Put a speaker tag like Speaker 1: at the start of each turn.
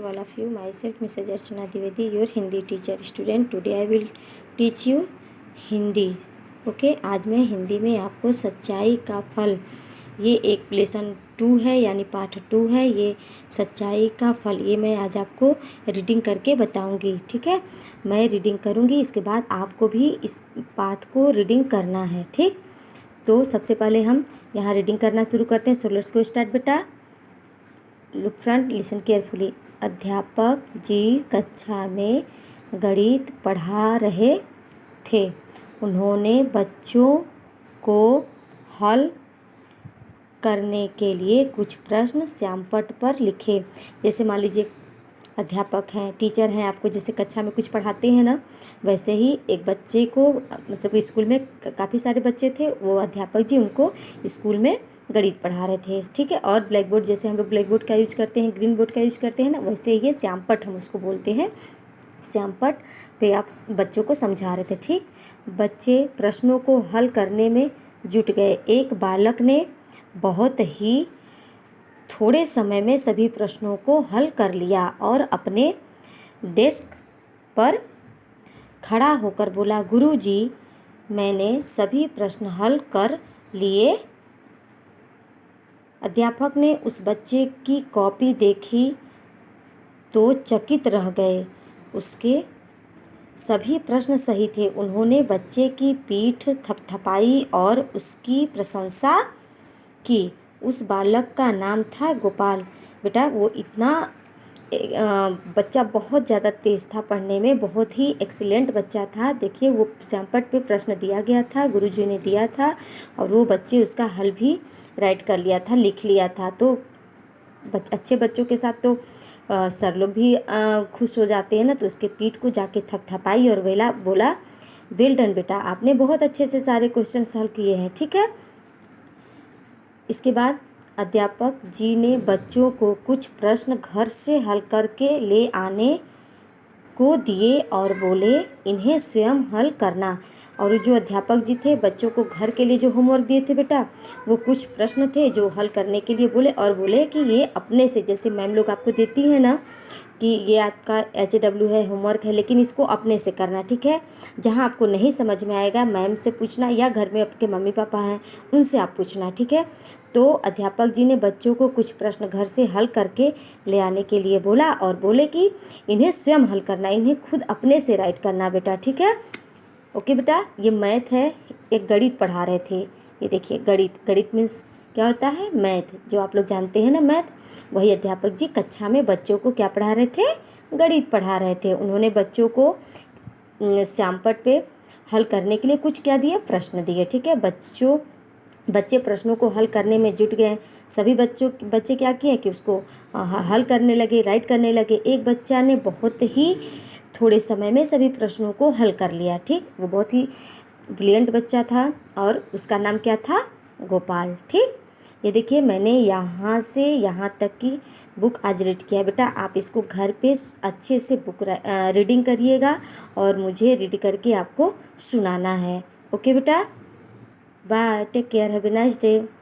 Speaker 1: All of you, myself Mrs. Archana Dwivedi, your Hindi teacher student. Today I will teach you Hindi. Okay, आज मैं हिंदी में आपको सच्चाई का फल, ये एक लेसन 2 है यानी पार्ट 2 है. ये सच्चाई का फल, ये मैं आज आपको रीडिंग करके बताऊंगी. ठीक है, मैं रीडिंग करूंगी, इसके बाद आपको भी इस पार्ट को रीडिंग करना है. ठीक, तो सबसे पहले हम यहाँ रीडिंग करना शुरू करते हैं. सो लेट्स गो स्टार्ट बेटा. Look front, listen carefully. अध्यापक जी कक्षा में गणित पढ़ा रहे थे. उन्होंने बच्चों को हल करने के लिए कुछ प्रश्न श्यामपट्ट पर लिखे. जैसे मान लीजिए अध्यापक हैं, टीचर हैं, आपको जैसे कक्षा में कुछ पढ़ाते हैं ना, वैसे ही एक बच्चे को, मतलब स्कूल में काफ़ी सारे बच्चे थे, वो अध्यापक जी उनको स्कूल में गणित पढ़ा रहे थे. ठीक है, और ब्लैक बोर्ड, जैसे हम लोग ब्लैक बोर्ड का यूज करते हैं, ग्रीन बोर्ड का यूज करते हैं ना, वैसे ये श्यामपट्ट हम उसको बोलते हैं. श्यामपट्ट पे आप बच्चों को समझा रहे थे. ठीक, बच्चे प्रश्नों को हल करने में जुट गए. एक बालक ने बहुत ही थोड़े समय में सभी प्रश्नों को हल कर लिया और अपने डेस्क पर खड़ा होकर बोला, गुरुजी, मैंने सभी प्रश्न हल कर लिए. अध्यापक ने उस बच्चे की कॉपी देखी तो चकित रह गए. उसके सभी प्रश्न सही थे. उन्होंने बच्चे की पीठ थपथपाई और उसकी प्रशंसा की. उस बालक का नाम था गोपाल. बेटा, वो इतना बच्चा बहुत ज़्यादा तेज़ था पढ़ने में, बहुत ही एक्सीलेंट बच्चा था. देखिए, वो श्यामपट्ट पे प्रश्न दिया गया था, गुरुजी ने दिया था, और वो बच्चे उसका हल भी राइट कर लिया था, लिख लिया था. तो अच्छे बच्चों के साथ तो सर लोग भी खुश हो जाते हैं ना. तो उसके पीठ को जाके थपथपाई और बोला, वेल डन बेटा, आपने बहुत अच्छे से सारे क्वेश्चन हल किए हैं. ठीक है, इसके बाद अध्यापक जी ने बच्चों को कुछ प्रश्न घर से हल करके ले आने को दिए और बोले, इन्हें स्वयं हल करना. और जो अध्यापक जी थे, बच्चों को घर के लिए जो होमवर्क दिए थे बेटा, वो कुछ प्रश्न थे जो हल करने के लिए बोले, और बोले कि ये अपने से, जैसे मैम लोग आपको देती है ना कि ये आपका HW है, होमवर्क है, लेकिन इसको अपने से करना. ठीक है, जहाँ आपको नहीं समझ में आएगा मैम से पूछना, या घर में आपके मम्मी पापा हैं उनसे आप पूछना. ठीक है, तो अध्यापक जी ने बच्चों को कुछ प्रश्न घर से हल करके ले आने के लिए बोला और बोले कि इन्हें स्वयं हल करना, इन्हें खुद अपने से राइट करना बेटा. ठीक है, ओके बेटा. ये मैथ है, एक गणित पढ़ा रहे थे. ये देखिए, गणित मीन्स क्या होता है, मैथ, जो आप लोग जानते हैं ना मैथ. वही अध्यापक जी कक्षा में बच्चों को क्या पढ़ा रहे थे, गणित पढ़ा रहे थे. उन्होंने बच्चों को श्यामपट्ट पे हल करने के लिए कुछ क्या दिए, प्रश्न दिए. ठीक है, बच्चे प्रश्नों को हल करने में जुट गए. सभी बच्चे क्या किए कि उसको हल करने लगे, राइट करने लगे. एक बच्चा ने बहुत ही थोड़े समय में सभी प्रश्नों को हल कर लिया. ठीक, वो बहुत ही ब्रिलियंट बच्चा था और उसका नाम क्या था, गोपाल. ठीक, ये देखिए, मैंने यहाँ से यहाँ तक की बुक आज रीड किया. बेटा, आप इसको घर पे अच्छे से बुक रीडिंग करिएगा और मुझे रीड करके आपको सुनाना है. ओके बेटा, bye, take care, have a nice day.